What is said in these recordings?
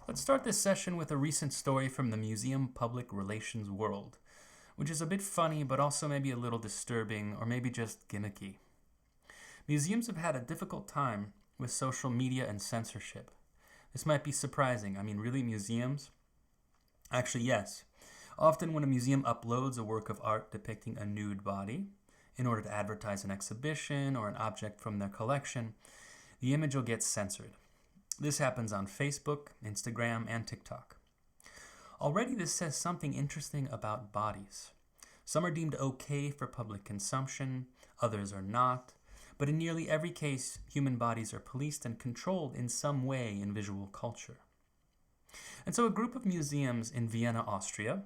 Let's start this session with a recent story from the museum public relations world, which is a bit funny but also maybe a little disturbing or maybe just gimmicky. Museums have had a difficult time with social media and censorship. This might be surprising. Really, museums? Actually, yes. Often when a museum uploads a work of art depicting a nude body in order to advertise an exhibition or an object from their collection, the image will get censored. This happens on Facebook, Instagram, and TikTok. Already this says something interesting about bodies. Some are deemed okay for public consumption, others are not, but in nearly every case, human bodies are policed and controlled in some way in visual culture. And so a group of museums in Vienna, Austria,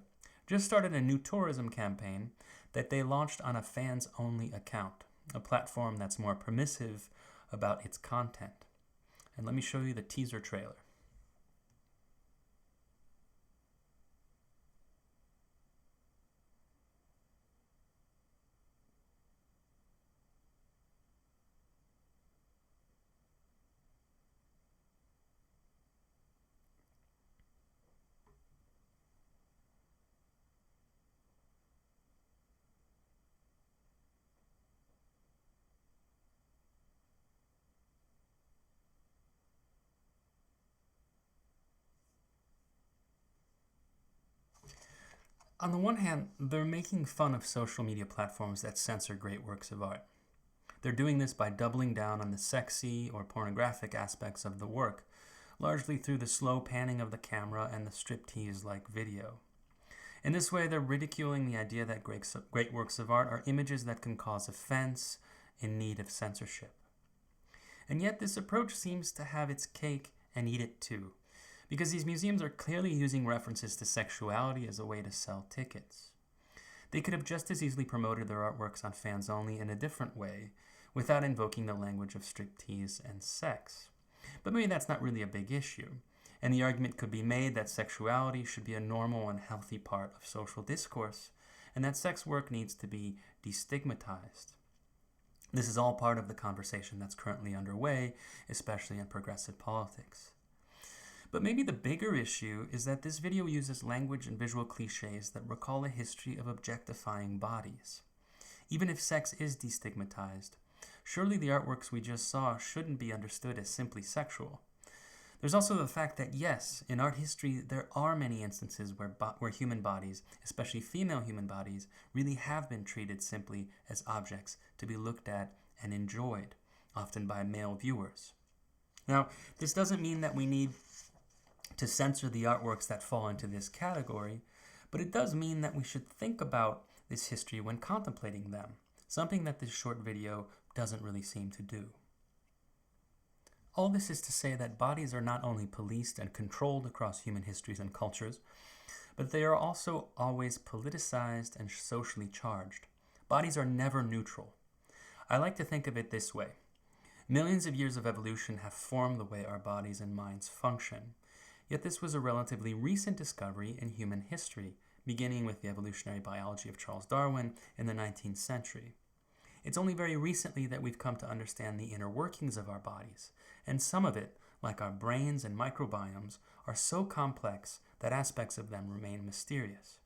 just started a new tourism campaign that they launched on a fans-only account, a platform that's more permissive about its content. And let me show you the teaser trailer. On the one hand, they're making fun of social media platforms that censor great works of art. They're doing this by doubling down on the sexy or pornographic aspects of the work, largely through the slow panning of the camera and the striptease-like video. In this way, they're ridiculing the idea that great works of art are images that can cause offense in need of censorship. And yet this approach seems to have its cake and eat it too, because these museums are clearly using references to sexuality as a way to sell tickets. They could have just as easily promoted their artworks on fans only in a different way, without invoking the language of striptease and sex. But maybe that's not really a big issue, and the argument could be made that sexuality should be a normal and healthy part of social discourse, and that sex work needs to be destigmatized. This is all part of the conversation that's currently underway, especially in progressive politics. But maybe the bigger issue is that this video uses language and visual cliches that recall a history of objectifying bodies. Even if sex is destigmatized, surely the artworks we just saw shouldn't be understood as simply sexual. There's also the fact that yes, in art history there are many instances where human bodies, especially female human bodies, really have been treated simply as objects to be looked at and enjoyed, often by male viewers. Now, this doesn't mean that we need to censor the artworks that fall into this category, but it does mean that we should think about this history when contemplating them, something that this short video doesn't really seem to do. All this is to say that bodies are not only policed and controlled across human histories and cultures, but they are also always politicized and socially charged. Bodies are never neutral. I like to think of it this way. Millions of years of evolution have formed the way our bodies and minds function. Yet this was a relatively recent discovery in human history, beginning with the evolutionary biology of Charles Darwin in the 19th century. It's only very recently that we've come to understand the inner workings of our bodies, and some of it, like our brains and microbiomes, are so complex that aspects of them remain mysterious.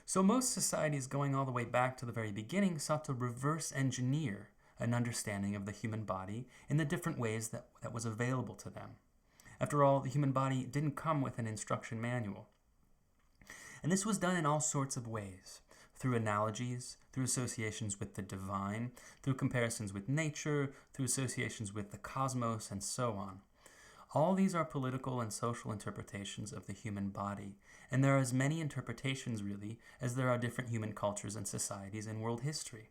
So most societies going all the way back to the very beginning sought to reverse engineer an understanding of the human body in the different ways that was available to them. After all, the human body didn't come with an instruction manual. And this was done in all sorts of ways, through analogies, through associations with the divine, through comparisons with nature, through associations with the cosmos, and so on. All these are political and social interpretations of the human body, and there are as many interpretations, really, as there are different human cultures and societies in world history.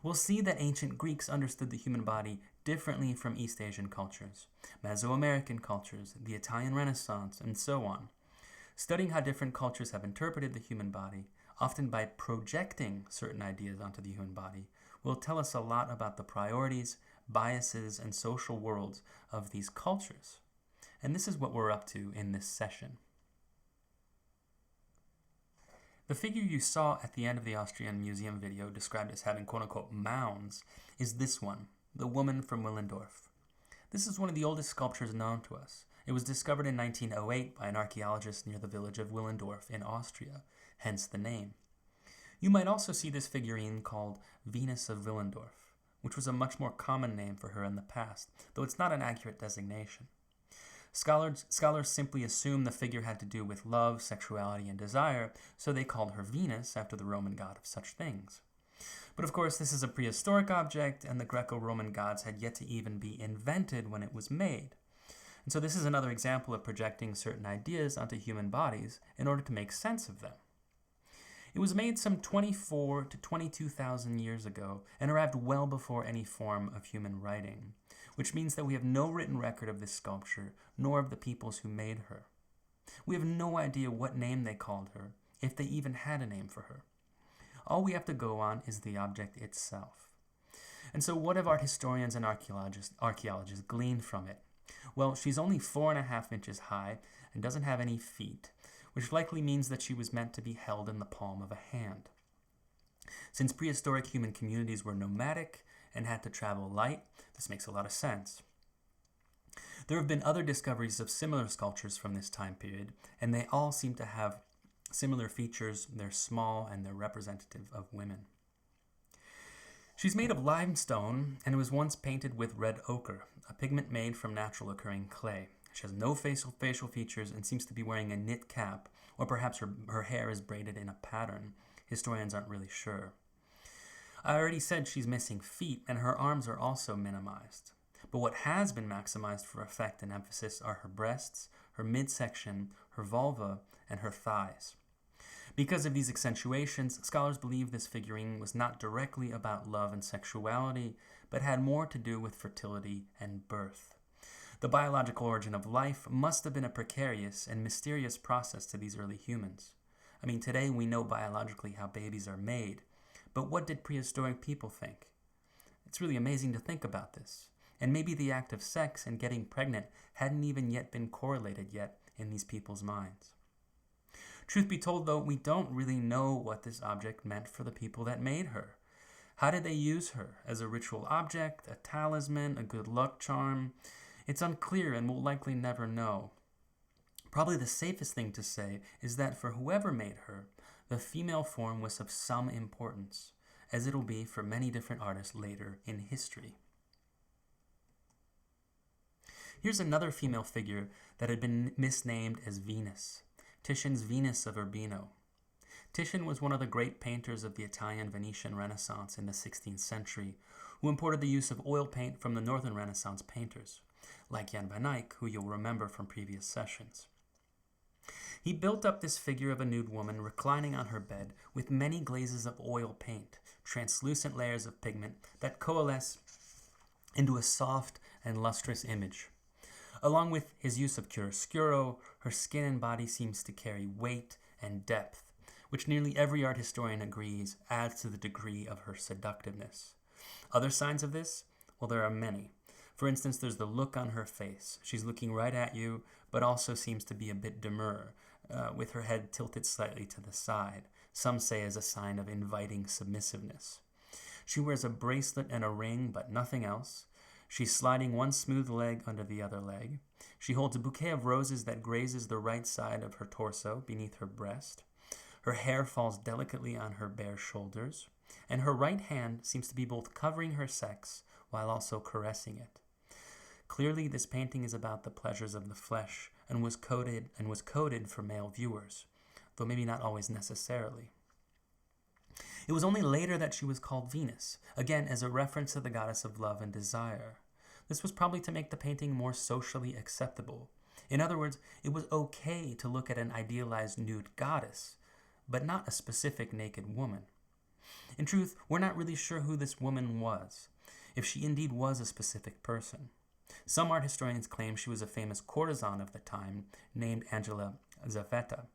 We'll see that ancient Greeks understood the human body differently from East Asian cultures, Mesoamerican cultures, the Italian Renaissance, and so on. Studying how different cultures have interpreted the human body, often by projecting certain ideas onto the human body, will tell us a lot about the priorities, biases, and social worlds of these cultures. And this is what we're up to in this session. The figure you saw at the end of the Austrian museum video described as having quote-unquote mounds is this one, the woman from Willendorf. This is one of the oldest sculptures known to us, It was discovered in 1908 by an archaeologist near the village of Willendorf in Austria, hence the name. You might also see this figurine called Venus of Willendorf, which was a much more common name for her in the past, though it's not an accurate designation. Scholars simply assume the figure had to do with love, sexuality, and desire, so they called her Venus after the Roman god of such things. But of course, this is a prehistoric object, and the Greco-Roman gods had yet to even be invented when it was made. And so this is another example of projecting certain ideas onto human bodies in order to make sense of them. It was made some 24 to 22,000 years ago and arrived well before any form of human writing, which means that we have no written record of this sculpture, nor of the peoples who made her. We have no idea what name they called her, if they even had a name for her. All we have to go on is the object itself. And so what have art historians and archaeologists gleaned from it? Well, she's only 4.5 inches high and doesn't have any feet, which likely means that she was meant to be held in the palm of a hand. Since prehistoric human communities were nomadic and had to travel light, this makes a lot of sense. There have been other discoveries of similar sculptures from this time period, and they all seem to have similar features. They're small and they're representative of women. She's made of limestone and was once painted with red ochre, a pigment made from natural occurring clay. She has no facial features and seems to be wearing a knit cap, or perhaps her hair is braided in a pattern. Historians aren't really sure. I already said she's missing feet, and her arms are also minimized. But what has been maximized for effect and emphasis are her breasts, her midsection, her vulva, and her thighs. Because of these accentuations, scholars believe this figurine was not directly about love and sexuality, but had more to do with fertility and birth. The biological origin of life must have been a precarious and mysterious process to these early humans. I mean, today we know biologically how babies are made, but what did prehistoric people think? It's really amazing to think about this. And maybe the act of sex and getting pregnant hadn't even yet been correlated yet in these people's minds. Truth be told, though, we don't really know what this object meant for the people that made her. How did they use her? As a ritual object, a talisman, a good luck charm? It's unclear and we'll likely never know. Probably the safest thing to say is that for whoever made her, the female form was of some importance, as it'll be for many different artists later in history. Here's another female figure that had been misnamed as Venus, Titian's Venus of Urbino. Titian was one of the great painters of the Italian-Venetian Renaissance in the 16th century, who imported the use of oil paint from the Northern Renaissance painters, like Jan van Eyck, who you'll remember from previous sessions. He built up this figure of a nude woman reclining on her bed with many glazes of oil paint, translucent layers of pigment that coalesce into a soft and lustrous image. Along with his use of chiaroscuro, her skin and body seems to carry weight and depth, which nearly every art historian agrees adds to the degree of her seductiveness. Other signs of this? Well, there are many. For instance, there's the look on her face. She's looking right at you, but also seems to be a bit demure, with her head tilted slightly to the side, some say as a sign of inviting submissiveness. She wears a bracelet and a ring, but nothing else. She's sliding one smooth leg under the other leg. She holds a bouquet of roses that grazes the right side of her torso beneath her breast. Her hair falls delicately on her bare shoulders, and her right hand seems to be both covering her sex while also caressing it. Clearly, this painting is about the pleasures of the flesh and was coded for male viewers, though maybe not always necessarily. It was only later that she was called Venus, again as a reference to the goddess of love and desire. This was probably to make the painting more socially acceptable. In other words, it was okay to look at an idealized nude goddess, but not a specific naked woman. In truth, we're not really sure who this woman was, if she indeed was a specific person. Some art historians claim she was a famous courtesan of the time named Angela Zaffetta.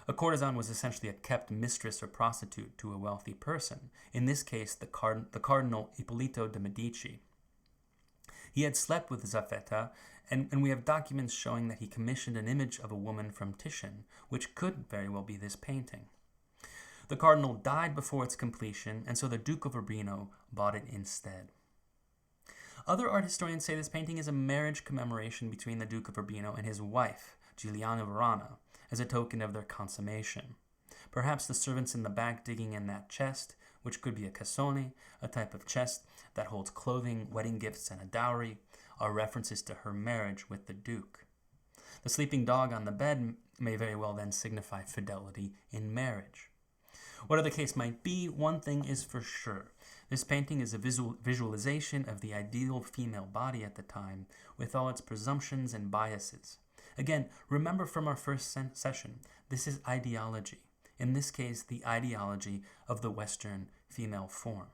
A courtesan was essentially a kept mistress or prostitute to a wealthy person, in this case the Cardinal Ippolito de' Medici. He had slept with Zaffetta, and we have documents showing that he commissioned an image of a woman from Titian, which could very well be this painting. The cardinal died before its completion, and so the Duke of Urbino bought it instead. Other art historians say this painting is a marriage commemoration between the Duke of Urbino and his wife, Giuliana Varana, as a token of their consummation. Perhaps the servants in the back digging in that chest, which could be a cassone, a type of chest that holds clothing, wedding gifts, and a dowry, are references to her marriage with the Duke. The sleeping dog on the bed may very well then signify fidelity in marriage. Whatever the case might be, one thing is for sure. This painting is a visualization of the ideal female body at the time, with all its presumptions and biases. Again, remember from our first session, this is ideology. In this case, the ideology of the Western female form.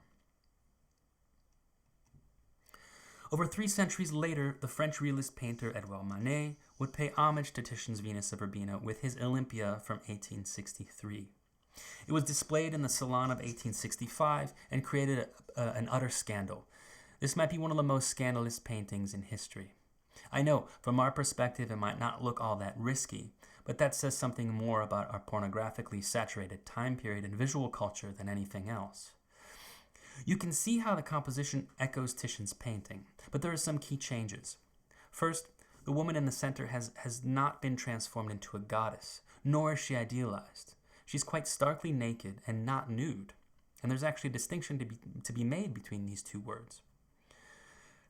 Over 3 centuries later, the French realist painter Edouard Manet would pay homage to Titian's Venus of Urbino with his Olympia from 1863. It was displayed in the Salon of 1865 and created an utter scandal. This might be one of the most scandalous paintings in history. I know, from our perspective, it might not look all that risky, but that says something more about our pornographically saturated time period and visual culture than anything else. You can see how the composition echoes Titian's painting, but there are some key changes. First, the woman in the center has not been transformed into a goddess, nor is she idealized. She's quite starkly naked and not nude, and there's actually a distinction to be made between these two words.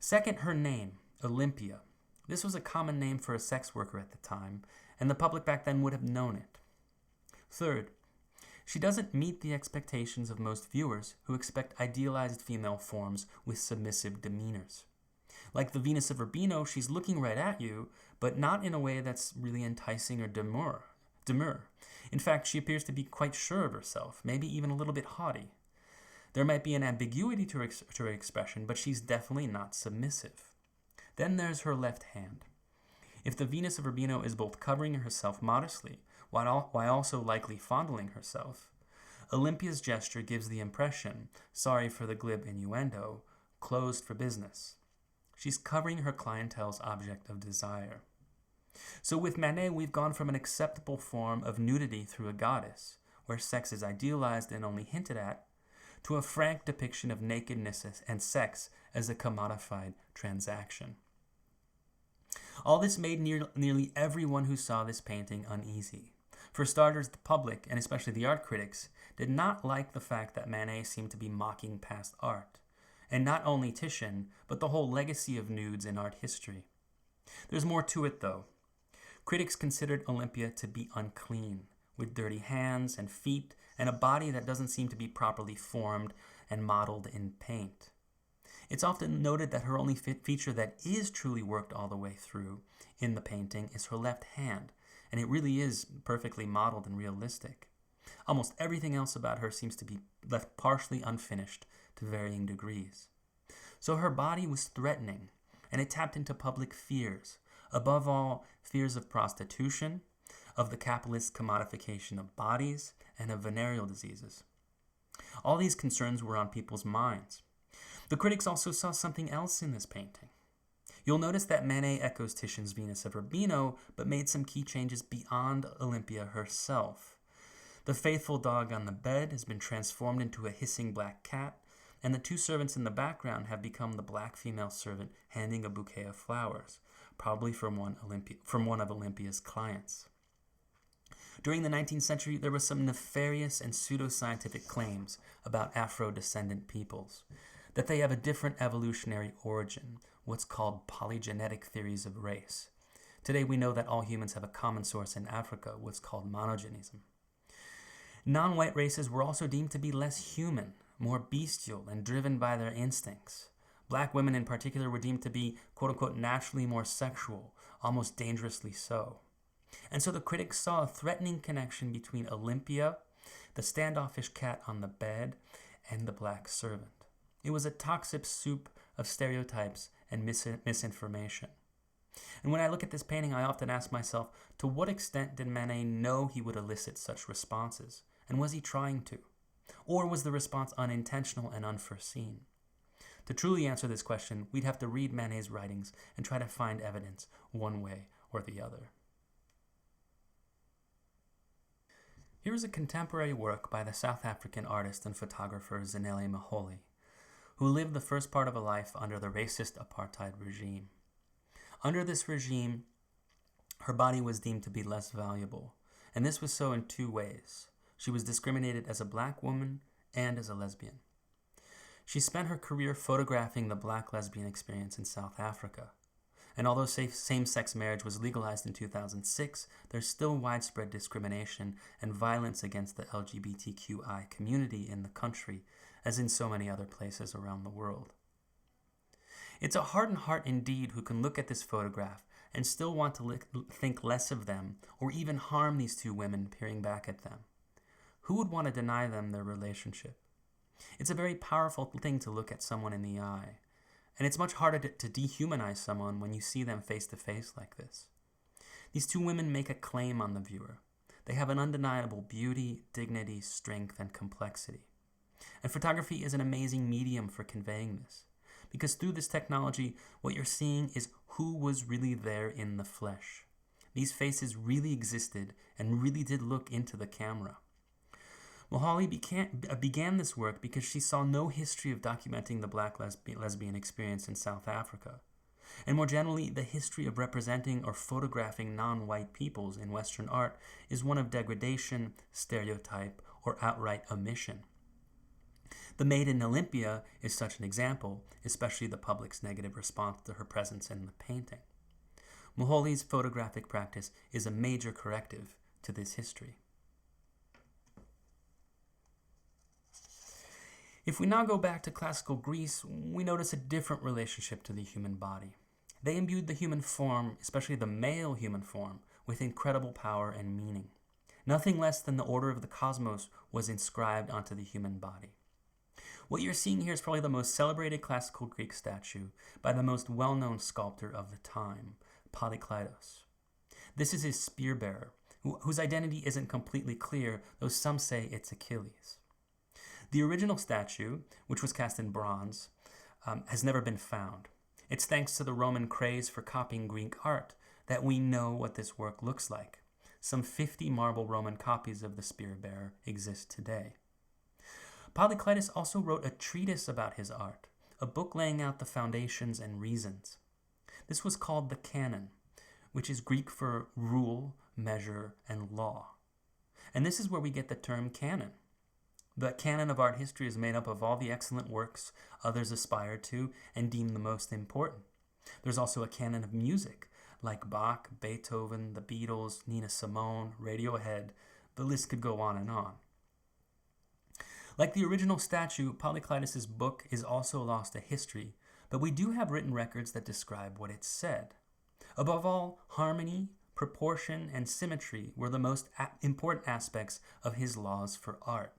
Second, her name, Olympia. This was a common name for a sex worker at the time, and the public back then would have known it. Third, she doesn't meet the expectations of most viewers who expect idealized female forms with submissive demeanors. Like the Venus of Urbino, she's looking right at you, but not in a way that's really enticing or demure. In fact, she appears to be quite sure of herself, maybe even a little bit haughty. There might be an ambiguity to her expression, but she's definitely not submissive. Then there's her left hand. If the Venus of Urbino is both covering herself modestly, while also likely fondling herself, Olympia's gesture gives the impression, sorry for the glib innuendo, closed for business. She's covering her clientele's object of desire. So with Manet, we've gone from an acceptable form of nudity through a goddess, where sex is idealized and only hinted at, to a frank depiction of nakedness and sex as a commodified transaction. All this made nearly everyone who saw this painting uneasy. For starters, the public, and especially the art critics, did not like the fact that Manet seemed to be mocking past art, and not only Titian, but the whole legacy of nudes in art history. There's more to it, though. Critics considered Olympia to be unclean, with dirty hands and feet, and a body that doesn't seem to be properly formed and modeled in paint. It's often noted that her only feature that is truly worked all the way through in the painting is her left hand, and it really is perfectly modeled and realistic. Almost everything else about her seems to be left partially unfinished to varying degrees. So her body was threatening, and it tapped into public fears, above all, fears of prostitution, of the capitalist commodification of bodies, and of venereal diseases. All these concerns were on people's minds. The critics also saw something else in this painting. You'll notice that Manet echoes Titian's Venus of Urbino, but made some key changes beyond Olympia herself. The faithful dog on the bed has been transformed into a hissing black cat, and the two servants in the background have become the black female servant handing a bouquet of flowers, probably from one of Olympia's clients. During the 19th century, there were some nefarious and pseudoscientific claims about Afro-descendant peoples, that they have a different evolutionary origin, what's called polygenetic theories of race. Today we know that all humans have a common source in Africa, what's called monogenism. Non-white races were also deemed to be less human, more bestial, and driven by their instincts. Black women in particular were deemed to be, quote-unquote, naturally more sexual, almost dangerously so. And so the critics saw a threatening connection between Olympia, the standoffish cat on the bed, and the black servant. It was a toxic soup of stereotypes and misinformation. And when I look at this painting, I often ask myself, to what extent did Manet know he would elicit such responses? And was he trying to? Or was the response unintentional and unforeseen? To truly answer this question, we'd have to read Manet's writings and try to find evidence one way or the other. Here is a contemporary work by the South African artist and photographer Zanele Muholi, who lived the first part of a life under the racist apartheid regime. Under this regime, her body was deemed to be less valuable, and this was so in two ways. She was discriminated as a black woman and as a lesbian. She spent her career photographing the black lesbian experience in South Africa. And although same-sex marriage was legalized in 2006, there's still widespread discrimination and violence against the LGBTQI community in the country, as in so many other places around the world. It's a hardened heart indeed who can look at this photograph and still want to think less of them or even harm these two women peering back at them. Who would want to deny them their relationship? It's a very powerful thing to look at someone in the eye, and it's much harder to dehumanize someone when you see them face to face like this. These two women make a claim on the viewer. They have an undeniable beauty, dignity, strength, and complexity. And photography is an amazing medium for conveying this, because through this technology, what you're seeing is who was really there in the flesh. These faces really existed and really did look into the camera. Moali began this work because she saw no history of documenting the black lesbian experience in South Africa, and more generally, the history of representing or photographing non-white peoples in Western art is one of degradation, stereotype, or outright omission. The Maid in Olympia is such an example, especially the public's negative response to her presence in the painting. Moali's photographic practice is a major corrective to this history. If we now go back to classical Greece, we notice a different relationship to the human body. They imbued the human form, especially the male human form, with incredible power and meaning. Nothing less than the order of the cosmos was inscribed onto the human body. What you're seeing here is probably the most celebrated classical Greek statue by the most well-known sculptor of the time, Polykleitos. This is his spear bearer, whose identity isn't completely clear, though some say it's Achilles. The original statue, which was cast in bronze, has never been found. It's thanks to the Roman craze for copying Greek art that we know what this work looks like. Some 50 marble Roman copies of the spear bearer exist today. Polykleitos also wrote a treatise about his art, a book laying out the foundations and reasons. This was called the Canon, which is Greek for rule, measure, and law. And this is where we get the term canon. The canon of art history is made up of all the excellent works others aspire to and deem the most important. There's also a canon of music, like Bach, Beethoven, the Beatles, Nina Simone, Radiohead. The list could go on and on. Like the original statue, Polykleitos' book is also lost to history, but we do have written records that describe what it said. Above all, harmony, proportion, and symmetry were the most important aspects of his laws for art.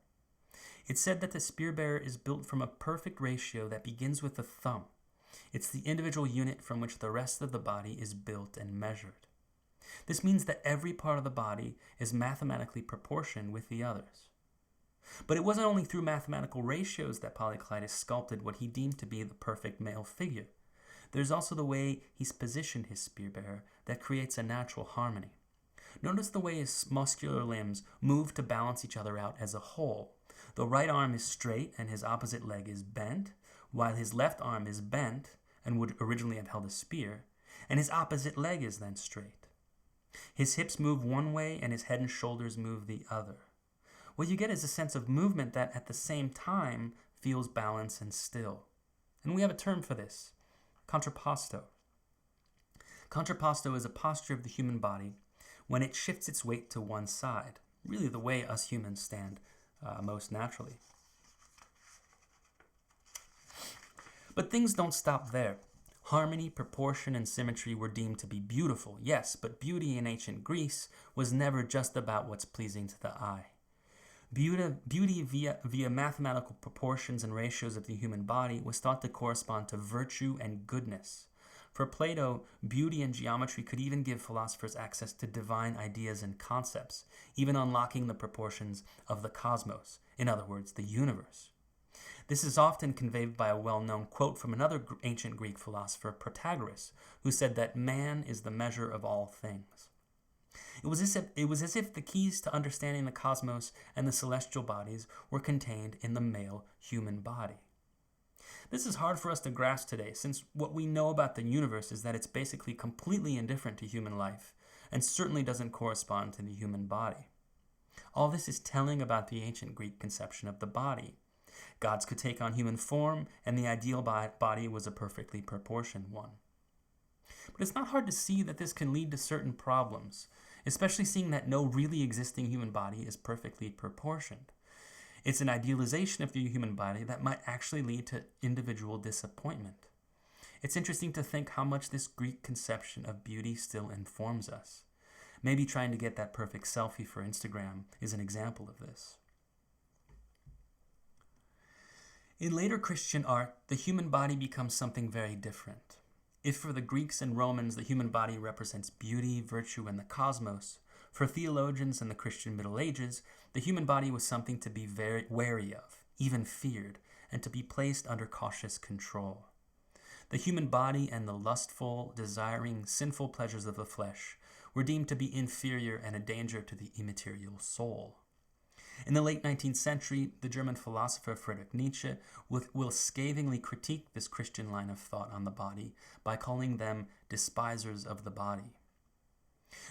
It said that the spear bearer is built from a perfect ratio that begins with the thumb. It's the individual unit from which the rest of the body is built and measured. This means that every part of the body is mathematically proportioned with the others. But it wasn't only through mathematical ratios that Polykleitos sculpted what he deemed to be the perfect male figure. There's also the way he's positioned his spear bearer that creates a natural harmony. Notice the way his muscular limbs move to balance each other out as a whole. The right arm is straight and his opposite leg is bent, while his left arm is bent and would originally have held a spear, and his opposite leg is then straight. His hips move one way and his head and shoulders move the other. What you get is a sense of movement that at the same time feels balanced and still. And we have a term for this, contrapposto. Contrapposto is a posture of the human body when it shifts its weight to one side, really the way us humans stand most naturally. But things don't stop there. Harmony, proportion, and symmetry were deemed to be beautiful, yes, but beauty in ancient Greece was never just about what's pleasing to the eye. Beauty via mathematical proportions and ratios of the human body was thought to correspond to virtue and goodness. For Plato, beauty and geometry could even give philosophers access to divine ideas and concepts, even unlocking the proportions of the cosmos, in other words, the universe. This is often conveyed by a well-known quote from another ancient Greek philosopher, Protagoras, who said that man is the measure of all things. It was as if the keys to understanding the cosmos and the celestial bodies were contained in the male human body. This is hard for us to grasp today, since what we know about the universe is that it's basically completely indifferent to human life, and certainly doesn't correspond to the human body. All this is telling about the ancient Greek conception of the body. Gods could take on human form, and the ideal body was a perfectly proportioned one. But it's not hard to see that this can lead to certain problems, especially seeing that no really existing human body is perfectly proportioned. It's an idealization of the human body that might actually lead to individual disappointment. It's interesting to think how much this Greek conception of beauty still informs us. Maybe trying to get that perfect selfie for Instagram is an example of this. In later Christian art, the human body becomes something very different. If for the Greeks and Romans the human body represents beauty, virtue, and the cosmos, for theologians in the Christian Middle Ages, the human body was something to be very wary of, even feared, and to be placed under cautious control. The human body and the lustful, desiring, sinful pleasures of the flesh were deemed to be inferior and a danger to the immaterial soul. In the late 19th century, the German philosopher Friedrich Nietzsche will scathingly critique this Christian line of thought on the body by calling them despisers of the body.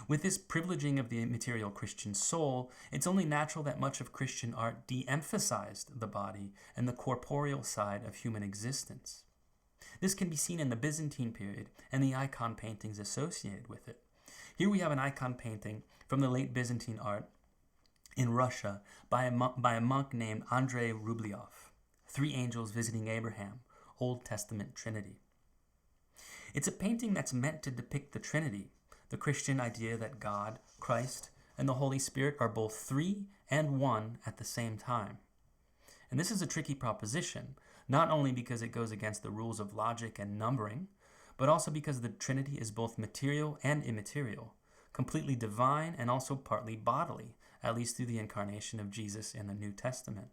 With this privileging of the immaterial Christian soul, it's only natural that much of Christian art de-emphasized the body and the corporeal side of human existence. This can be seen in the Byzantine period and the icon paintings associated with it. Here we have an icon painting from the late Byzantine art in Russia by a monk named Andrei Rublev, Three Angels Visiting Abraham, Old Testament Trinity. It's a painting that's meant to depict the Trinity, the Christian idea that God, Christ, and the Holy Spirit are both three and one at the same time. And this is a tricky proposition, not only because it goes against the rules of logic and numbering, but also because the Trinity is both material and immaterial, completely divine and also partly bodily, at least through the incarnation of Jesus in the New Testament.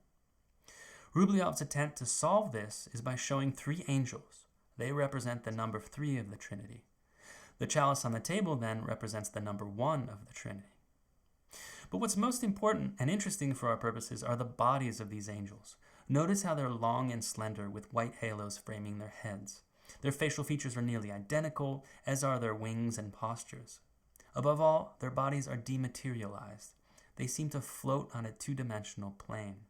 Rublev's attempt to solve this is by showing three angels. They represent the number 3 of the Trinity. The chalice on the table then represents the number 1 of the Trinity. But what's most important and interesting for our purposes are the bodies of these angels. Notice how they're long and slender with white halos framing their heads. Their facial features are nearly identical, as are their wings and postures. Above all, their bodies are dematerialized. They seem to float on a two-dimensional plane.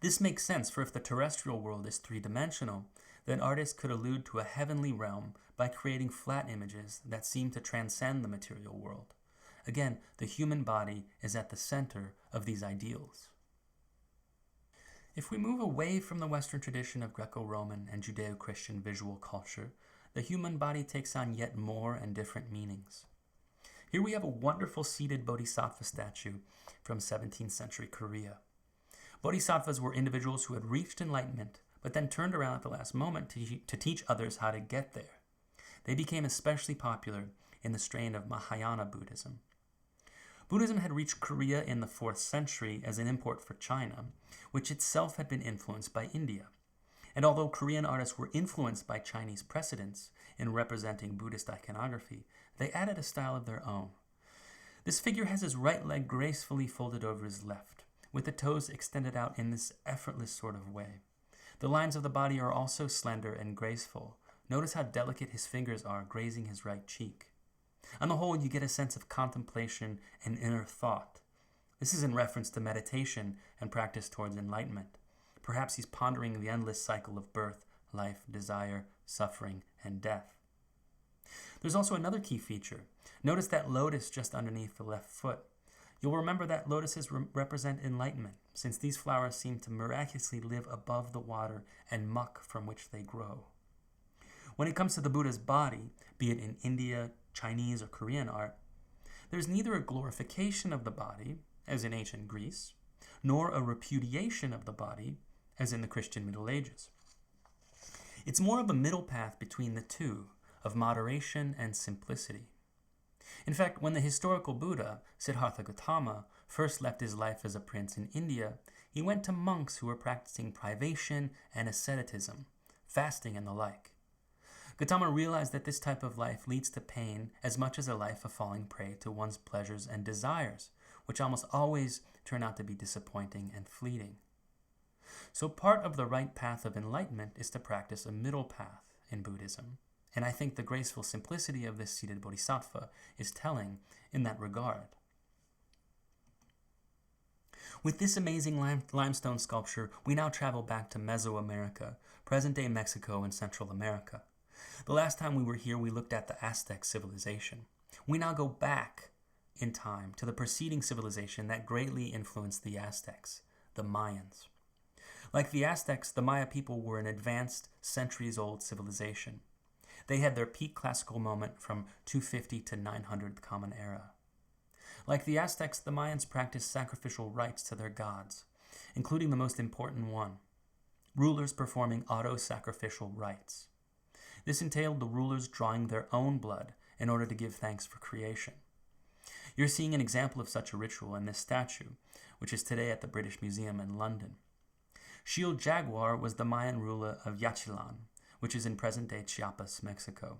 This makes sense, for if the terrestrial world is three-dimensional, then artists could allude to a heavenly realm by creating flat images that seem to transcend the material world. Again, the human body is at the center of these ideals. If we move away from the Western tradition of Greco-Roman and Judeo-Christian visual culture, the human body takes on yet more and different meanings. Here we have a wonderful seated bodhisattva statue from 17th century Korea. Bodhisattvas were individuals who had reached enlightenment, but then turned around at the last moment to teach others how to get there. They became especially popular in the strain of Mahayana Buddhism. Buddhism had reached Korea in the 4th century as an import for China, which itself had been influenced by India. And although Korean artists were influenced by Chinese precedents in representing Buddhist iconography, they added a style of their own. This figure has his right leg gracefully folded over his left, with the toes extended out in this effortless sort of way. The lines of the body are also slender and graceful. Notice how delicate his fingers are grazing his right cheek. On the whole, you get a sense of contemplation and inner thought. This is in reference to meditation and practice towards enlightenment. Perhaps he's pondering the endless cycle of birth, life, desire, suffering, and death. There's also another key feature. Notice that lotus just underneath the left foot. You'll remember that lotuses represent enlightenment, since these flowers seem to miraculously live above the water and muck from which they grow. When it comes to the Buddha's body, be it in India, Chinese, or Korean art, there's neither a glorification of the body, as in ancient Greece, nor a repudiation of the body, as in the Christian Middle Ages. It's more of a middle path between the two, of moderation and simplicity. In fact, when the historical Buddha, Siddhartha Gautama, first left his life as a prince in India, he went to monks who were practicing privation and asceticism, fasting and the like. Gautama realized that this type of life leads to pain as much as a life of falling prey to one's pleasures and desires, which almost always turn out to be disappointing and fleeting. So part of the right path of enlightenment is to practice a middle path in Buddhism. And I think the graceful simplicity of this seated bodhisattva is telling in that regard. With this amazing limestone sculpture, we now travel back to Mesoamerica, present-day Mexico and Central America. The last time we were here, we looked at the Aztec civilization. We now go back in time to the preceding civilization that greatly influenced the Aztecs, the Mayans. Like the Aztecs, the Maya people were an advanced, centuries-old civilization. They had their peak classical moment from 250 to 900 Common Era. Like the Aztecs, the Mayans practiced sacrificial rites to their gods, including the most important one, rulers performing auto-sacrificial rites. This entailed the rulers drawing their own blood in order to give thanks for creation. You're seeing an example of such a ritual in this statue, which is today at the British Museum in London. Xil Jaguar was the Mayan ruler of Yaxchilan, which is in present-day Chiapas, Mexico.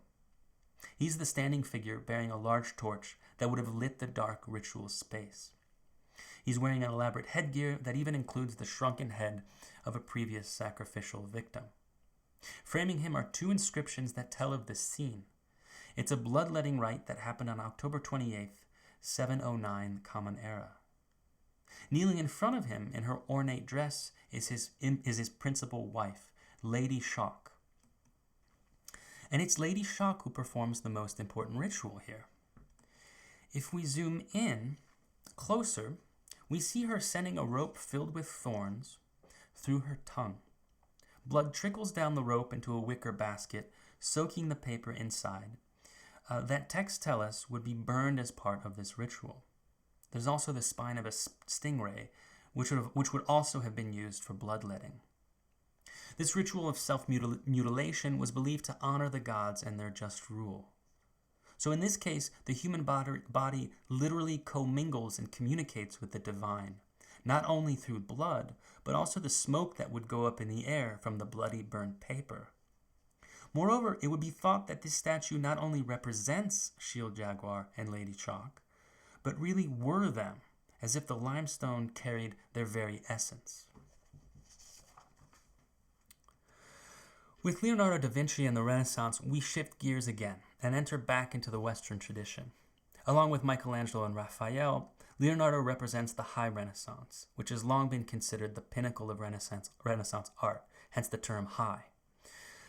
He's the standing figure bearing a large torch that would have lit the dark ritual space. He's wearing an elaborate headgear that even includes the shrunken head of a previous sacrificial victim. Framing him are two inscriptions that tell of this scene. It's a bloodletting rite that happened on October 28th, 709 Common Era. Kneeling in front of him in her ornate dress is his principal wife, Lady Shock. And it's Lady Shock who performs the most important ritual here. If we zoom in closer, we see her sending a rope filled with thorns through her tongue. Blood trickles down the rope into a wicker basket, soaking the paper inside. That texts tell us would be burned as part of this ritual. There's also the spine of a stingray, which would also have been used for bloodletting. This ritual of self-mutilation was believed to honor the gods and their just rule. So in this case, the human body literally commingles and communicates with the divine, not only through blood, but also the smoke that would go up in the air from the bloody burnt paper. Moreover, it would be thought that this statue not only represents Xil Jaguar and Lady Shock, but really were them, as if the limestone carried their very essence. With Leonardo da Vinci and the Renaissance, we shift gears again and enter back into the Western tradition. Along with Michelangelo and Raphael, Leonardo represents the High Renaissance, which has long been considered the pinnacle of Renaissance art, hence the term high.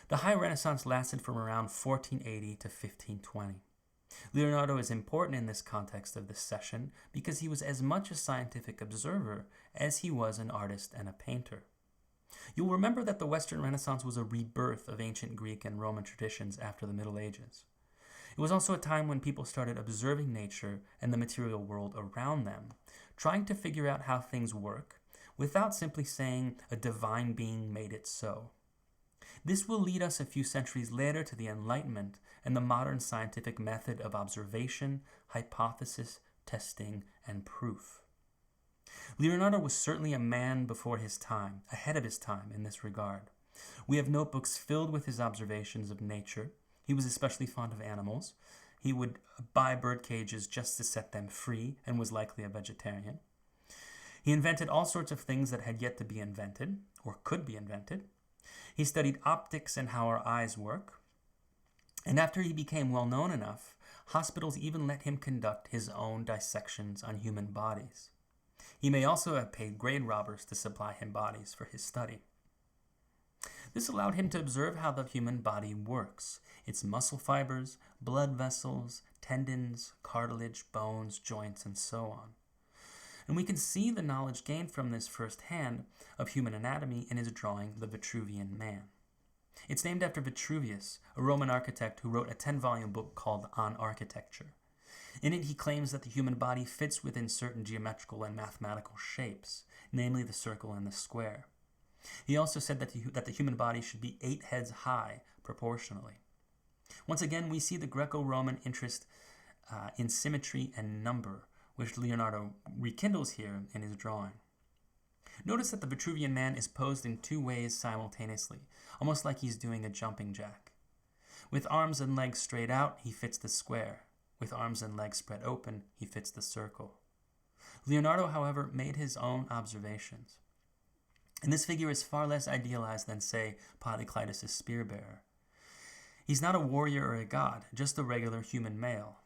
The High Renaissance lasted from around 1480 to 1520. Leonardo is important in this context of this session because he was as much a scientific observer as he was an artist and a painter. You'll remember that the Western Renaissance was a rebirth of ancient Greek and Roman traditions after the Middle Ages. It was also a time when people started observing nature and the material world around them, trying to figure out how things work without simply saying a divine being made it so. This will lead us a few centuries later to the Enlightenment and the modern scientific method of observation, hypothesis, testing, and proof. Leonardo was certainly a man before his time, ahead of his time in this regard. We have notebooks filled with his observations of nature. He was especially fond of animals. He would buy bird cages just to set them free and was likely a vegetarian. He invented all sorts of things that had yet to be invented, or could be invented. He studied optics and how our eyes work. And after he became well known enough, hospitals even let him conduct his own dissections on human bodies. He may also have paid grave robbers to supply him bodies for his study. This allowed him to observe how the human body works, its muscle fibers, blood vessels, tendons, cartilage, bones, joints, and so on. And we can see the knowledge gained from this firsthand of human anatomy in his drawing, The Vitruvian Man. It's named after Vitruvius, a Roman architect who wrote a 10-volume book called On Architecture. In it, he claims that the human body fits within certain geometrical and mathematical shapes, namely the circle and the square. He also said that the human body should be 8 heads high proportionally. Once again, we see the Greco-Roman interest in symmetry and number, which Leonardo rekindles here in his drawing. Notice that the Vitruvian Man is posed in 2 ways simultaneously, almost like he's doing a jumping jack. With arms and legs straight out, he fits the square. With arms and legs spread open, he fits the circle. Leonardo, however, made his own observations. And this figure is far less idealized than, say, Polyclitus' spear-bearer. He's not a warrior or a god, just a regular human male.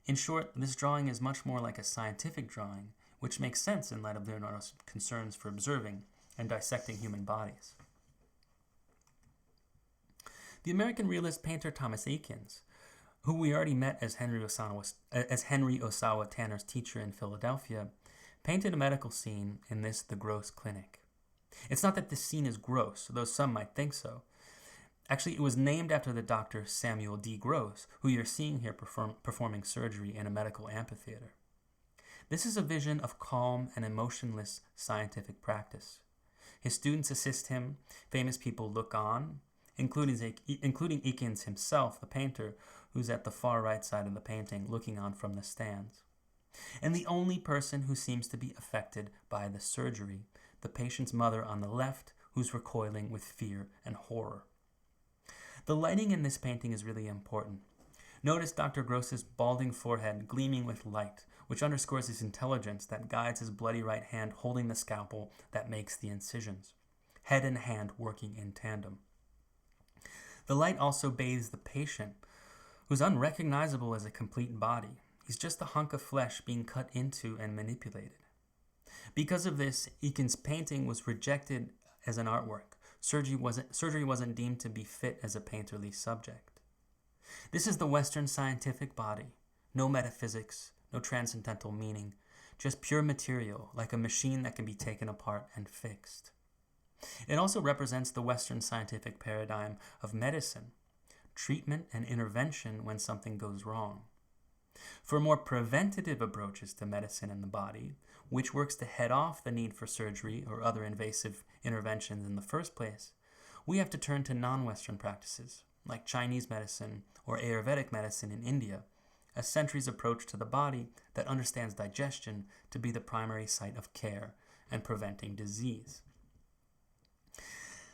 In short, this drawing is much more like a scientific drawing, which makes sense in light of Leonardo's concerns for observing and dissecting human bodies. The American realist painter Thomas Eakins, who we already met as Henry Osawa Tanner's teacher in Philadelphia, painted a medical scene in this The Gross Clinic. It's not that this scene is gross, though some might think so. Actually, it was named after the doctor Samuel D. Gross, who you're seeing here performing surgery in a medical amphitheater. This is a vision of calm and emotionless scientific practice. His students assist him, famous people look on, including Eakins himself, the painter, who's at the far right side of the painting looking on from the stands. And the only person who seems to be affected by the surgery, the patient's mother on the left, who's recoiling with fear and horror. The lighting in this painting is really important. Notice Dr. Gross's balding forehead gleaming with light, which underscores his intelligence that guides his bloody right hand holding the scalpel that makes the incisions, head and hand working in tandem. The light also bathes the patient, who's unrecognizable as a complete body. He's just a hunk of flesh being cut into and manipulated. Because of this, Eakins' painting was rejected as an artwork. Surgery wasn't deemed to be fit as a painterly subject. This is the Western scientific body. No metaphysics, no transcendental meaning, just pure material, like a machine that can be taken apart and fixed. It also represents the Western scientific paradigm of medicine, treatment and intervention when something goes wrong. For more preventative approaches to medicine and the body, which works to head off the need for surgery or other invasive interventions in the first place, we have to turn to non-Western practices, like Chinese medicine or Ayurvedic medicine in India, a centuries approach to the body that understands digestion to be the primary site of care and preventing disease.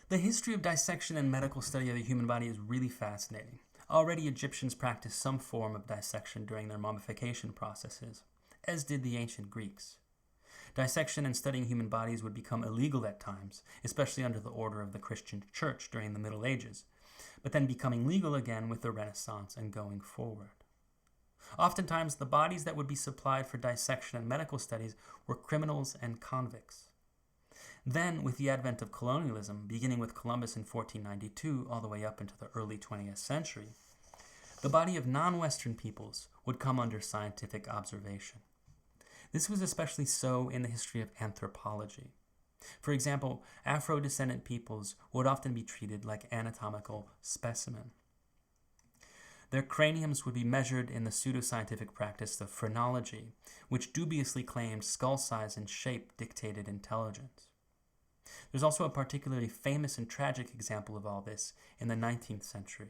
The history of dissection and medical study of the human body is really fascinating. Already Egyptians practiced some form of dissection during their mummification processes, as did the ancient Greeks. Dissection and studying human bodies would become illegal at times, especially under the order of the Christian Church during the Middle Ages, but then becoming legal again with the Renaissance and going forward. Oftentimes, the bodies that would be supplied for dissection and medical studies were criminals and convicts. Then, with the advent of colonialism, beginning with Columbus in 1492 all the way up into the early 20th century, the body of non-Western peoples would come under scientific observation. This was especially so in the history of anthropology. For example, Afro-descendant peoples would often be treated like anatomical specimen. Their craniums would be measured in the pseudoscientific practice of phrenology, which dubiously claimed skull size and shape dictated intelligence. There's also a particularly famous and tragic example of all this in the 19th century.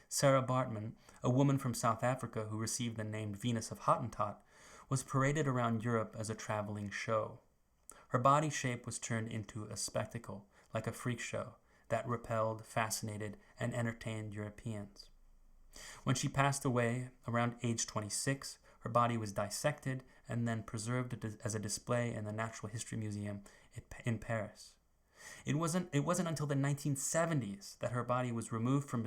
Sarah Baartman, a woman from South Africa who received the name Venus of Hottentot, was paraded around Europe as a traveling show. Her body shape was turned into a spectacle, like a freak show, that repelled, fascinated, and entertained Europeans. When she passed away, around age 26, her body was dissected and then preserved as a display in the Natural History Museum in Paris. It wasn't until the 1970s that her body was removed from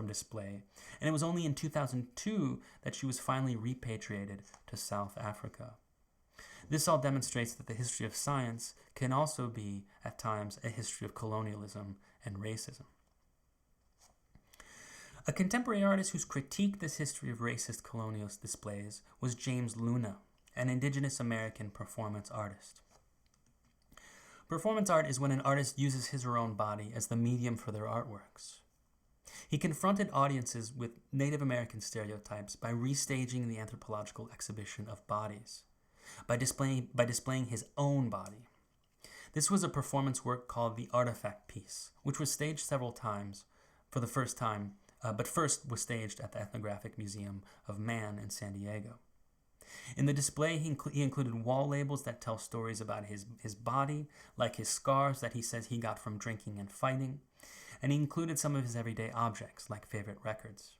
display, and it was only in 2002 that she was finally repatriated to South Africa. This all demonstrates that the history of science can also be, at times, a history of colonialism and racism. A contemporary artist who's critiqued this history of racist colonialist displays was James Luna, an indigenous American performance artist. Performance art is when an artist uses his or her own body as the medium for their artworks. He confronted audiences with Native American stereotypes by restaging the anthropological exhibition of bodies, by displaying his own body. This was a performance work called the Artifact Piece, which was staged several times for the first time, but first was staged at the Ethnographic Museum of Man in San Diego. In the display, he included wall labels that tell stories about his body, like his scars that he says he got from drinking and fighting, and he included some of his everyday objects, like favorite records.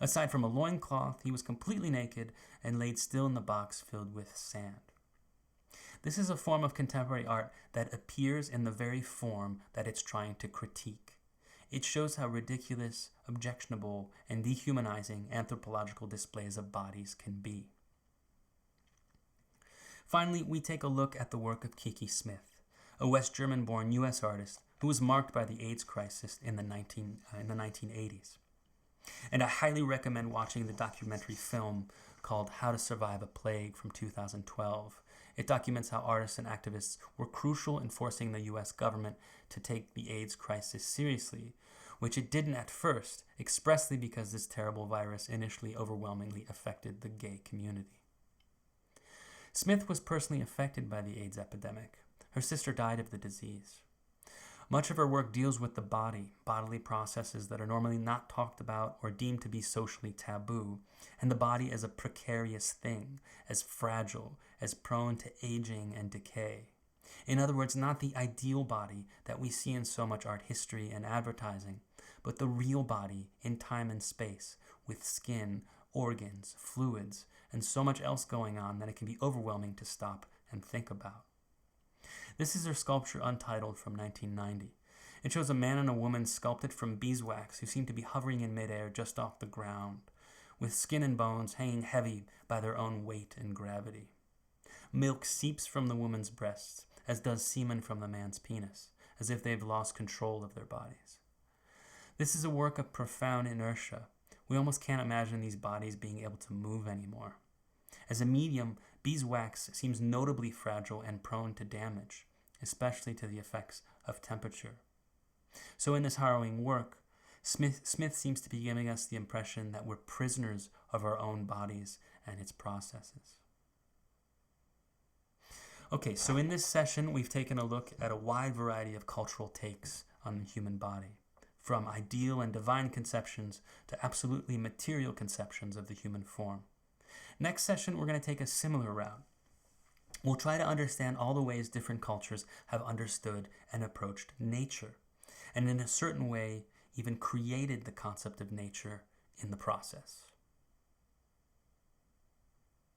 Aside from a loincloth, he was completely naked and laid still in the box filled with sand. This is a form of contemporary art that appears in the very form that it's trying to critique. It shows how ridiculous, objectionable, and dehumanizing anthropological displays of bodies can be. Finally, we take a look at the work of Kiki Smith, a West German-born U.S. artist who was marked by the AIDS crisis in the 1980s. And I highly recommend watching the documentary film called How to Survive a Plague from 2012. It documents how artists and activists were crucial in forcing the U.S. government to take the AIDS crisis seriously, which it didn't at first, expressly because this terrible virus initially overwhelmingly affected the gay community. Smith was personally affected by the AIDS epidemic. Her sister died of the disease. Much of her work deals with the body, bodily processes that are normally not talked about or deemed to be socially taboo, and the body as a precarious thing, as fragile, as prone to aging and decay. In other words, not the ideal body that we see in so much art history and advertising, but the real body in time and space, with skin, organs, fluids, and so much else going on that it can be overwhelming to stop and think about. This is her sculpture Untitled from 1990. It shows a man and a woman sculpted from beeswax who seem to be hovering in midair just off the ground, with skin and bones hanging heavy by their own weight and gravity. Milk seeps from the woman's breasts, as does semen from the man's penis, as if they've lost control of their bodies. This is a work of profound inertia. We almost can't imagine these bodies being able to move anymore. As a medium, beeswax seems notably fragile and prone to damage, especially to the effects of temperature. So in this harrowing work, Smith seems to be giving us the impression that we're prisoners of our own bodies and its processes. Okay, so in this session, we've taken a look at a wide variety of cultural takes on the human body, from ideal and divine conceptions to absolutely material conceptions of the human form. Next session, we're going to take a similar route. We'll try to understand all the ways different cultures have understood and approached nature, and in a certain way, even created the concept of nature in the process.